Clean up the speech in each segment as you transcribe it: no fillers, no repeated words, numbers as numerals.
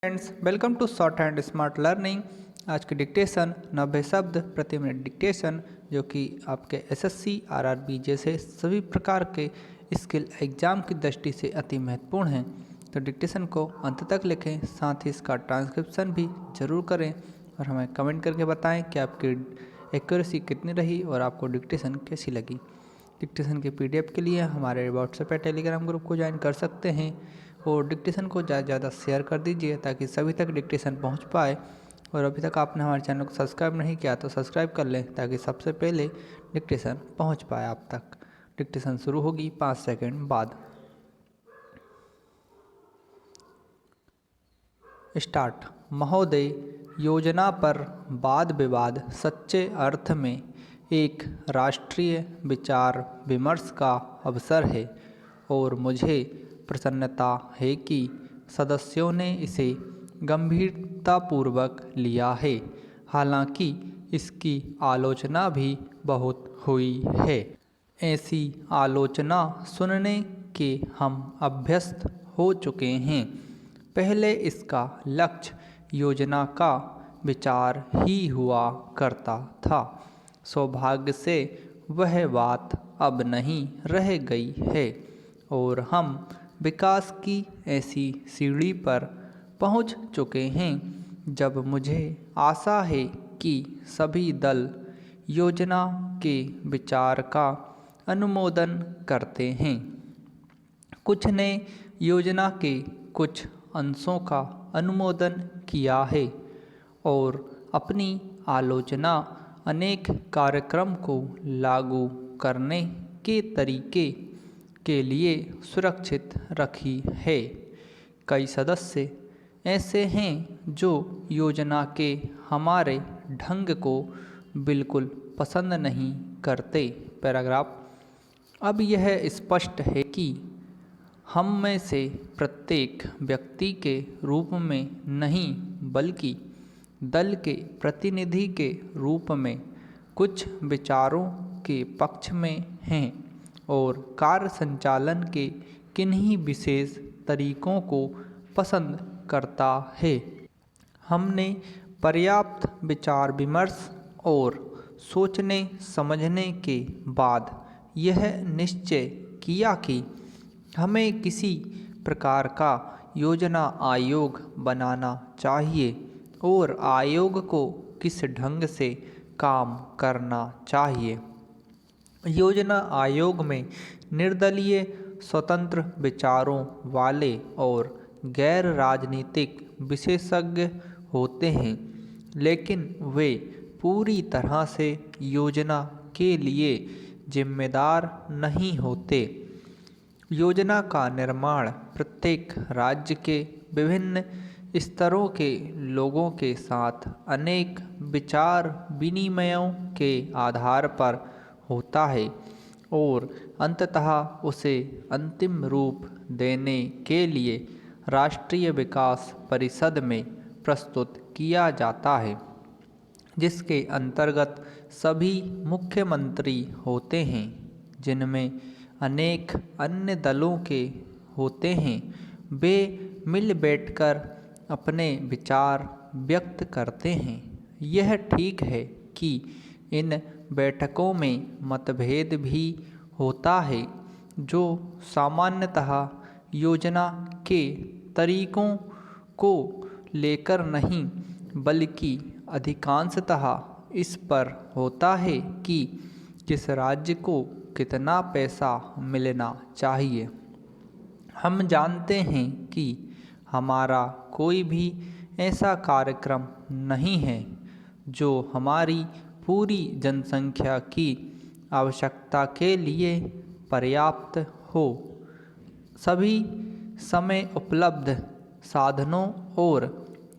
Friends, welcome to shorthand smart learning. आज की dictation 90 शब्द प्रति मिनट डिक्टेशन, जो कि आपके एसएससी आरआरबी जैसे सभी प्रकार के स्किल एग्जाम की दृष्टि से अति महत्वपूर्ण हैं। तो डिक्टेशन को अंत तक लिखें, साथ ही इसका ट्रांसक्रिप्शन भी जरूर करें और हमें कमेंट करके बताएं कि आपकी एक्यूरेसी कितनी रही और आपको डिक्टेशन कैसी लगी। डिक्टेशन के पीडीएफ के लिए हमारे व्हाट्सएप या टेलीग्राम ग्रुप को ज्वाइन कर सकते हैं और डिक्टेशन को ज़्यादा से ज़्यादा शेयर कर दीजिए ताकि सभी तक डिक्टेशन पहुंच पाए। और अभी तक आपने हमारे चैनल को सब्सक्राइब नहीं किया तो सब्सक्राइब कर लें ताकि सबसे पहले डिक्टेशन पहुंच पाए आप तक। डिक्टेशन शुरू होगी 5 सेकंड बाद। स्टार्ट। महोदय, योजना पर वाद विवाद सच्चे अर्थ में एक राष्ट्रीय विचार विमर्श का अवसर है और मुझे प्रसन्नता है कि सदस्यों ने इसे गंभीरतापूर्वक लिया है। हालांकि इसकी आलोचना भी बहुत हुई है। ऐसी आलोचना सुनने के हम अभ्यस्त हो चुके हैं। पहले इसका लक्ष्य योजना का विचार ही हुआ करता था। सौभाग्य से वह बात अब नहीं रह गई है और हम विकास की ऐसी सीढ़ी पर पहुंच चुके हैं जब मुझे आशा है कि सभी दल योजना के विचार का अनुमोदन करते हैं। कुछ ने योजना के कुछ अंशों का अनुमोदन किया है और अपनी आलोचना अनेक कार्यक्रम को लागू करने के तरीके के लिए सुरक्षित रखी है। कई सदस्य ऐसे हैं जो योजना के हमारे ढंग को बिल्कुल पसंद नहीं करते। पैराग्राफ। अब यह स्पष्ट है कि हम में से प्रत्येक व्यक्ति के रूप में नहीं बल्कि दल के प्रतिनिधि के रूप में कुछ विचारों के पक्ष में हैं और कार्य संचालन के किन्हीं विशेष तरीकों को पसंद करता है। हमने पर्याप्त विचार विमर्श और सोचने समझने के बाद यह निश्चय किया कि हमें किसी प्रकार का योजना आयोग बनाना चाहिए और आयोग को किस ढंग से काम करना चाहिए। योजना आयोग में निर्दलीय स्वतंत्र विचारों वाले और गैर राजनीतिक विशेषज्ञ होते हैं, लेकिन वे पूरी तरह से योजना के लिए जिम्मेदार नहीं होते। योजना का निर्माण प्रत्येक राज्य के विभिन्न स्तरों के लोगों के साथ अनेक विचार विनिमयों के आधार पर होता है और अंततः उसे अंतिम रूप देने के लिए राष्ट्रीय विकास परिषद में प्रस्तुत किया जाता है, जिसके अंतर्गत सभी मुख्यमंत्री होते हैं, जिनमें अनेक अन्य दलों के होते हैं। वे मिल बैठकर अपने विचार व्यक्त करते हैं। यह ठीक है कि इन बैठकों में मतभेद भी होता है, जो सामान्यतः योजना के तरीकों को लेकर नहीं बल्कि अधिकांशतः इस पर होता है कि किस राज्य को कितना पैसा मिलना चाहिए। हम जानते हैं कि हमारा कोई भी ऐसा कार्यक्रम नहीं है जो हमारी पूरी जनसंख्या की आवश्यकता के लिए पर्याप्त हो। सभी समय उपलब्ध साधनों और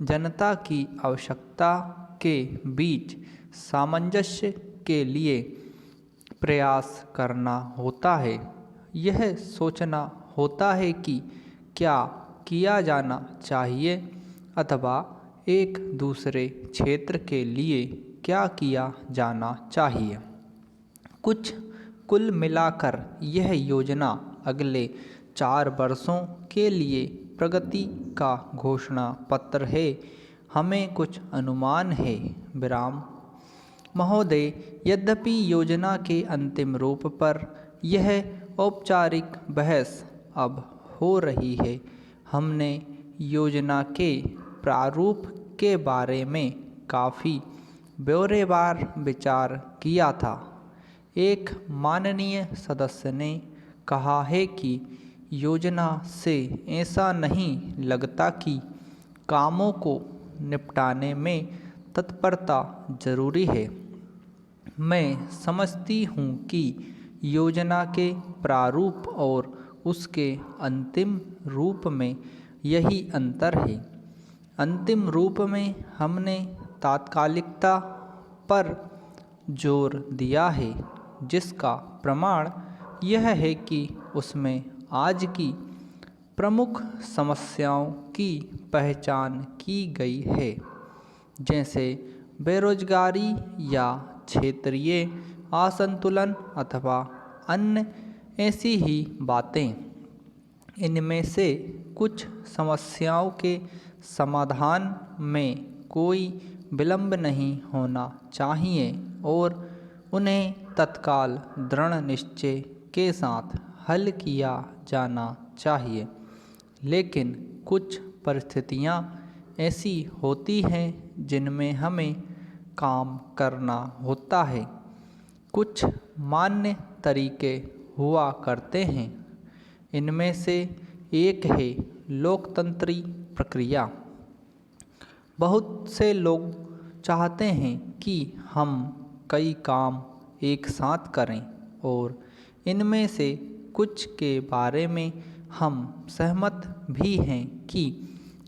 जनता की आवश्यकता के बीच सामंजस्य के लिए प्रयास करना होता है। यह सोचना होता है कि क्या किया जाना चाहिए अथवा एक दूसरे क्षेत्र के लिए क्या किया जाना चाहिए। कुल मिलाकर यह योजना अगले 4 वर्षों के लिए प्रगति का घोषणा पत्र है। हमें कुछ अनुमान है। विराम। महोदय, यद्यपि योजना के अंतिम रूप पर यह औपचारिक बहस अब हो रही है, हमने योजना के प्रारूप के बारे में काफ़ी ब्यौरेवार विचार किया था। एक माननीय सदस्य ने कहा है कि योजना से ऐसा नहीं लगता कि कामों को निपटाने में तत्परता जरूरी है। मैं समझती हूँ कि योजना के प्रारूप और उसके अंतिम रूप में यही अंतर है। अंतिम रूप में हमने तात्कालिकता पर जोर दिया है, जिसका प्रमाण यह है कि उसमें आज की प्रमुख समस्याओं की पहचान की गई है, जैसे बेरोजगारी या क्षेत्रीय असंतुलन अथवा अन्य ऐसी ही बातें। इनमें से कुछ समस्याओं के समाधान में कोई विलंब नहीं होना चाहिए और उन्हें तत्काल दृढ़ निश्चय के साथ हल किया जाना चाहिए। लेकिन कुछ परिस्थितियां ऐसी होती हैं जिनमें हमें काम करना होता है। कुछ मान्य तरीके हुआ करते हैं। इनमें से एक है लोकतंत्री प्रक्रिया। बहुत से लोग चाहते हैं कि हम कई काम एक साथ करें और इनमें से कुछ के बारे में हम सहमत भी हैं कि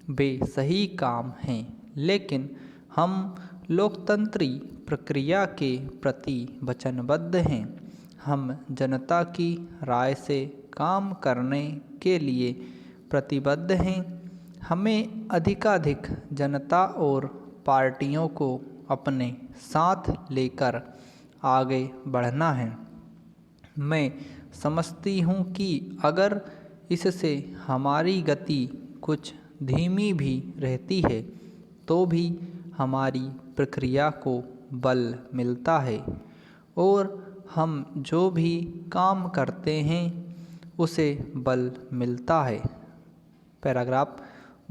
वे सही काम हैं, लेकिन हम लोकतंत्री प्रक्रिया के प्रति वचनबद्ध हैं। हम जनता की राय से काम करने के लिए प्रतिबद्ध हैं। हमें अधिकाधिक जनता और पार्टियों को अपने साथ लेकर आगे बढ़ना है। मैं समझती हूँ कि अगर इससे हमारी गति कुछ धीमी भी रहती है तो भी हमारी प्रक्रिया को बल मिलता है और हम जो भी काम करते हैं उसे बल मिलता है। पैराग्राफ।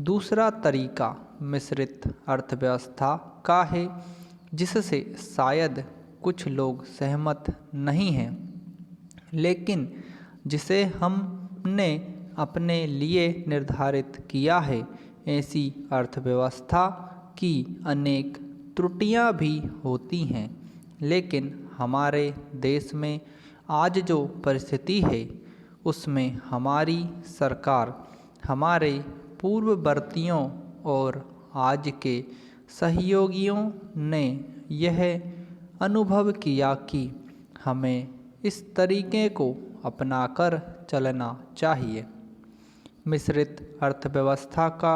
दूसरा तरीका मिश्रित अर्थव्यवस्था का है, जिससे शायद कुछ लोग सहमत नहीं हैं, लेकिन जिसे हमने अपने लिए निर्धारित किया है। ऐसी अर्थव्यवस्था की अनेक त्रुटियां भी होती हैं, लेकिन हमारे देश में आज जो परिस्थिति है उसमें हमारी सरकार हमारे पूर्ववर्तियों और आज के सहयोगियों ने यह अनुभव किया कि हमें इस तरीके को अपनाकर चलना चाहिए। मिश्रित अर्थव्यवस्था का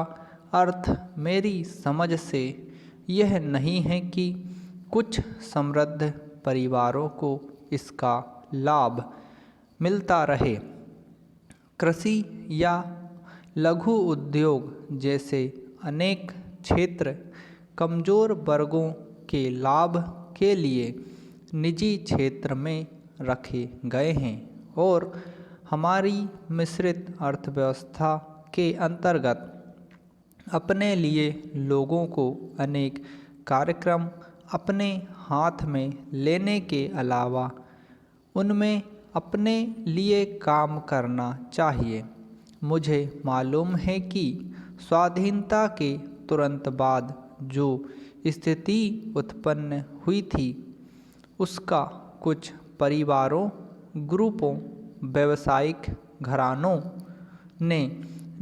अर्थ मेरी समझ से यह नहीं है कि कुछ समृद्ध परिवारों को इसका लाभ मिलता रहे। कृषि या लघु उद्योग जैसे अनेक क्षेत्र कमज़ोर वर्गों के लाभ के लिए निजी क्षेत्र में रखे गए हैं और हमारी मिश्रित अर्थव्यवस्था के अंतर्गत अपने लिए लोगों को अनेक कार्यक्रम अपने हाथ में लेने के अलावा उनमें अपने लिए काम करना चाहिए। मुझे मालूम है कि स्वाधीनता के तुरंत बाद जो स्थिति उत्पन्न हुई थी उसका कुछ परिवारों, ग्रुपों, व्यावसायिक घरानों ने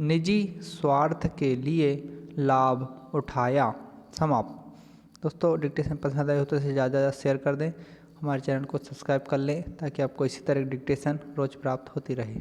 निजी स्वार्थ के लिए लाभ उठाया। समाप्त। दोस्तों, डिक्टेशन पसंद आए हो तो इसे ज़्यादा शेयर कर दें। हमारे चैनल को सब्सक्राइब कर लें ताकि आपको इसी तरह डिक्टेशन रोज़ प्राप्त होती रहे।